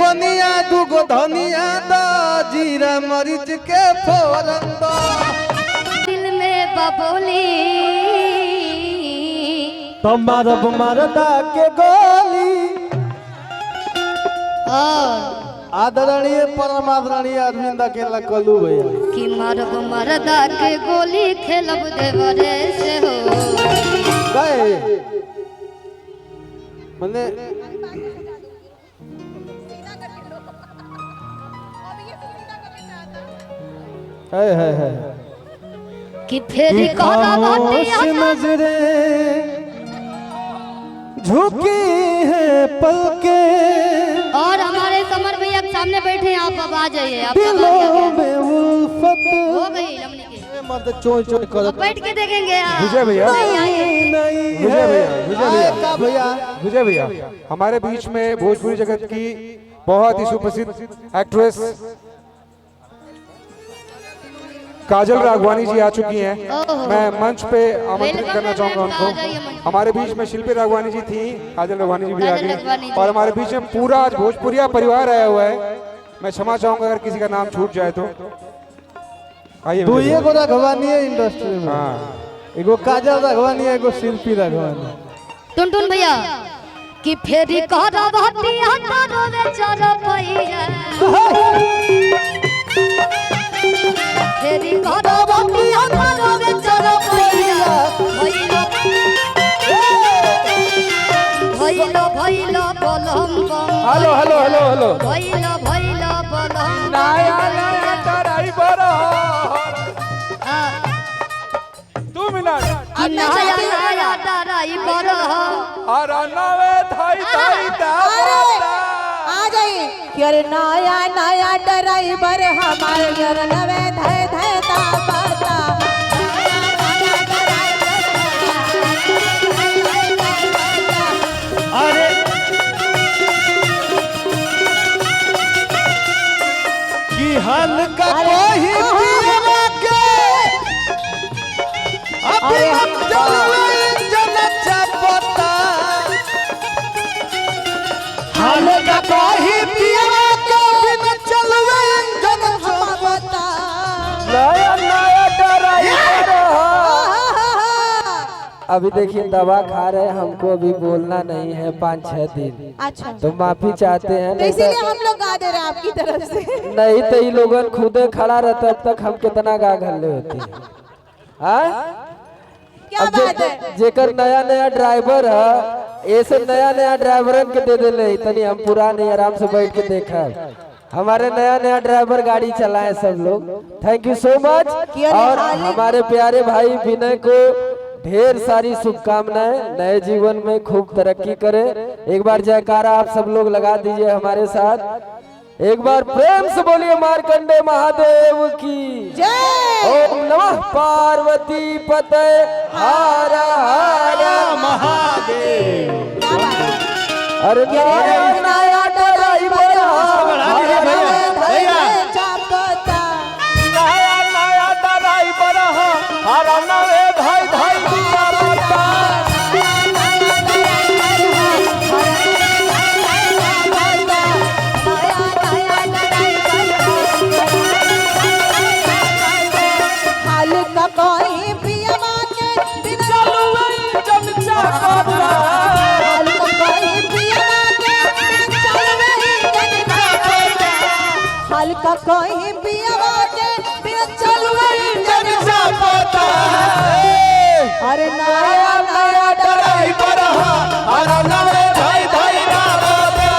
पनिया दुगो धनिया दा जीरा मरीच के फोरन दा दिल में बबोली तो मारब मरदा के गोली और आदरणीय परमादरणीय अरविंद के लकलू भैया कि मारब मरदा के गोली खेलब देवरे से हो गए मने है कि फेरी कहना बातिया नजरे झुकी है पलके और हमारे समर भैया सामने बैठे हैं, आप अब आ जाइए। आप दिलों में उल्फत हो गई लमनी की मत चोय चोय कर बैठ के देखेंगे आप। विजय भैया विजय भैया हमारे बीच में भोजपुरी जगत की बहुत ही सुप्रसिद्ध एक्ट्रेस काजल राघवानी जी आ चुकी हैं। मैं मंच पे आमंत्रित करना चाहूंगा उनको। हमारे बीच में शिल्पी राघवानी जी थी, काजल राघवानी जी भी आ गई और हमारे बीच में पूरा आज भोजपुरिया परिवार आया हुआ है। मैं क्षमा चाहूंगा अगर किसी का नाम छूट जाए तो। आइए एगो राघवानी है इंडस्ट्री में, हाँ एगो काजल राघवानी है, एगो शिल्पी राघवानी। टुनटुन भैया कि फेरी कहना बातिया तारो बेचार भैया फेरी कहना बातिया तारो बेचार भैया भइलो भइलो बलम बम हेलो हेलो हेलो हेलो भइलो भइलो बलम नया नया ड्राइवर 2 मिनट कि नया नया ड्राइवर अरे नवे थाई थाई आ जाइए कि अरे नया नया ड्राइवर हमारे घर नवे धय धय ता पाता अरे की हाल का कोई पिया के अभी हम जलवे जन चपता हाल का कोई पिया के बिन चलवे जन चपता नया नया ड्राइवर अभी देखिए दवा खा रहे हैं, हमको अभी बोलना नहीं है 5-6 दिन, अच्छा तो माफी चाहते हैं। तो इसीलिए हम लोग गा दे रहे हैं आपकी तरफ से। नहीं तो ये लोगन खुदे खड़ा रहता अब तक हम कितना गा घल्ले होते हैं। क्या बात है? जेकर नया नया ड्राइवर है ऐसे नया नया ड्राइवरन के दे दे तनी हम पुराने आराम से बैठ के देखा। हमारे नया नया ड्राइवर गाड़ी चलाए सब लोग, थैंक यू सो मच। और हमारे प्यारे भाई विनय को ढेर सारी शुभकामनाएं, नए जीवन में खूब तरक्की करे। एक बार जयकारा आप सब लोग लगा दीजिए हमारे साथ, एक बार प्रेम से बोलिए मार्कंडे महादेव की जय। ओम नमः पार्वती पते हर हर महादेव। अरे नया नया ड्राइवर नया नया ड्राइवर अरे नवे धाई धाई दिया बता हाल का कोई पिया के बिन चलवे जन चपता हाल का कोई पिया के बिन चलवे जन चपता हाल का कोई पिया के बिन चलवे जन चपता अरे नया नया ड्राइवर अरे नवे धाई धाई ना बता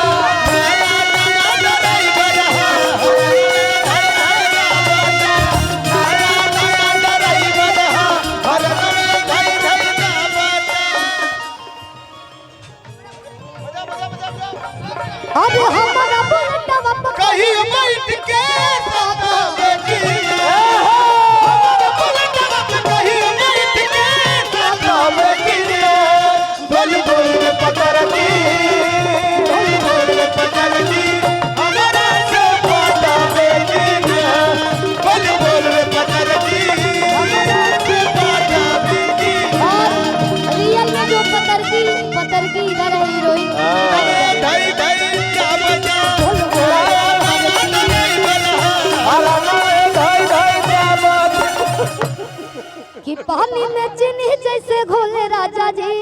अब हमारा बुलटवा कहीं बैठ के सतावे की कहीं बैठ के सतावे की बोल बोल में पकड़ती बोल बोल में पकड़ती हमारा से पटावे की बोल बोल में पकड़ती हमारा से पटावे की रियल में जो पतर की इधर है हीरोइन। धई धई क्या बता बोल बोल पानी में चीनी जैसे घोले राजा जी,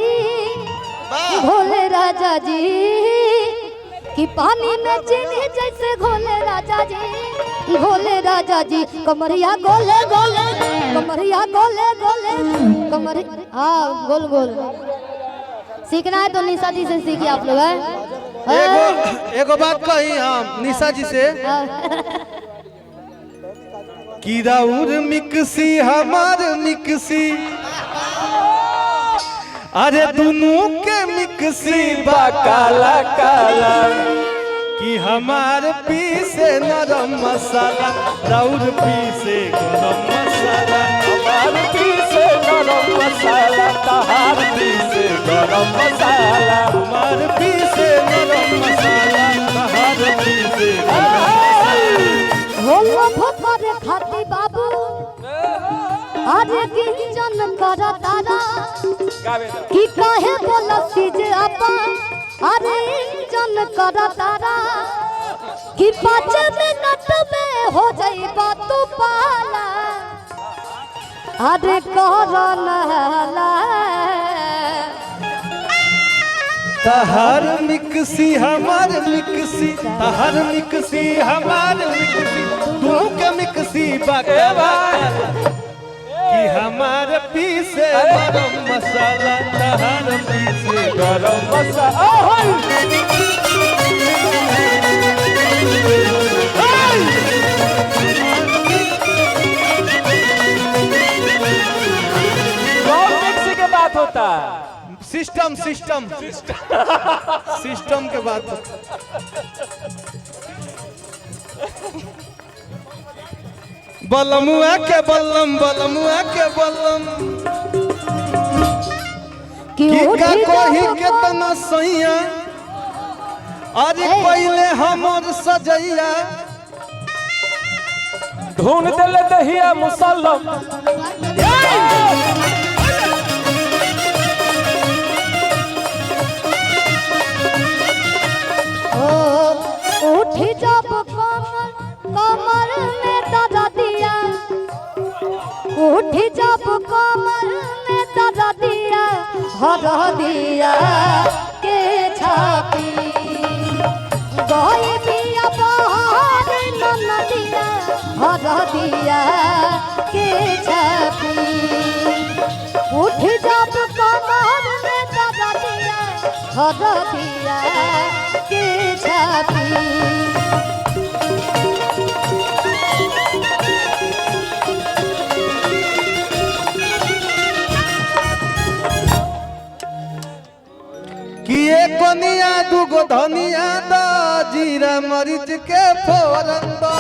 घोले राजा जी, कि पानी में चीनी जैसे घोले राजा जी, घोले राजा जी, कमरिया गोले गोले, कमरिया गोले गोले, कमर हाँ गोल गोल। सीखना है तो निशा जी से सीखिए आप लोग। एगो बात कही हम निशा जी से कि राउर मिक्सी हमार मिक्सी, अरे दोनों के मिक्सी बा काला काला, कि हमार पीसे नरम मसाला, राउर पीसे गरम मसाला, हमार पीसे गरम मसाला, तहार पीसे गरम मसाला, हमार पीसे नरम मसाला, तहार पीसे गरम मसाला। होलो भोकर खाती बाबू अरे गिंजन कर तारा, कि काहे बोला सीज आपा, अरे इंजन कर तारा, कि 5 मिनट में हो जाइबा तू पाला, अरे कर नहला। तहार मिक्सी हमार मिक्सी, तहार मिक्सी हमार मिक्सी, दोनों के मिक्सी बकला, कि हमार पीसे गरम मसाला, तहार पीसे गरम मसाला। मिक्सी के बात होता है, सिस्टम सिस्टम सिस्टम के बात बलमुआ के बलम, बलमुआ के बलम, कि का कोही केतना सैया, अरे पहले हमर सजैया, ढूंढ दिल दहिया मुसल्लम, उठी जब कमर कमर में दर्द दिया, उठी जब कमर में दर्द दिया, हर दिया के छापी, गई बिया बहार न दिया, हर दिया के छापी, उठी जब कमर में दर्द दिया, हर दिया के छापी। कि एक कोनिया दूगो धनिया दा, जीरा मरीच के फोरन दा,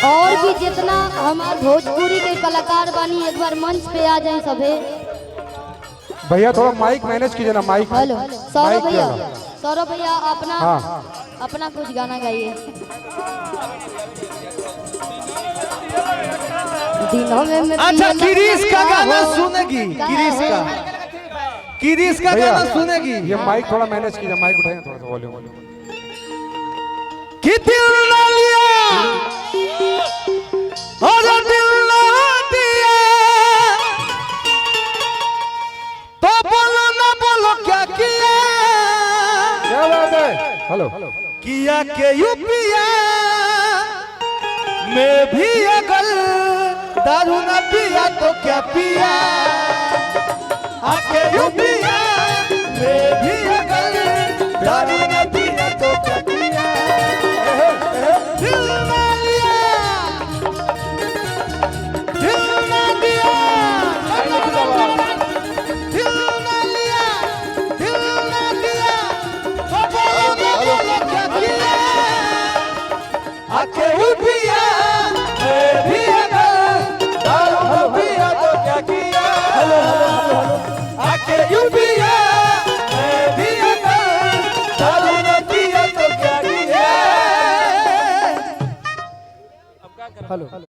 और भी जितना हमार भोजपुरी के कलाकार बानी एक बार मंच पे आ जाए सभे। भैया थोड़ा माइक मैनेज कीजिए ना, माइक। हेलो सौरभ माइक भैया, लगा। सौरभ भैया अपना हाँ। अपना कुछ गाना गाइए। दिनों में अच्छा किरीस का गाना सुनेगी, किरीस का, किरीस का भैया गाना सुनेगी। ये माइक थोड़ा मैनेज कीजिए, माइक उठाइए थोड़ा सा वॉल्यूम। कि दिल ना लिया और दिल ना दिया, तो बोलो ना बोलो क्या किया, क्या बात है। हेलो किया के यूपिया में भी अगर दारू ना पिया तो क्या पिया, आके यूपिया में भी अगर दारू ना पिया तो क्या पिया, दिल ना लिया, दिल ना दिया, दिल ना लिया, दिल ना दिया, तो बोलो ना बोलो क्या किया, आके यूपिया में भी अगर दारू ना पिया तो क्या किया, आके यूपिया में भी अगर दारू ना पिया तो क्या किया। हेलो।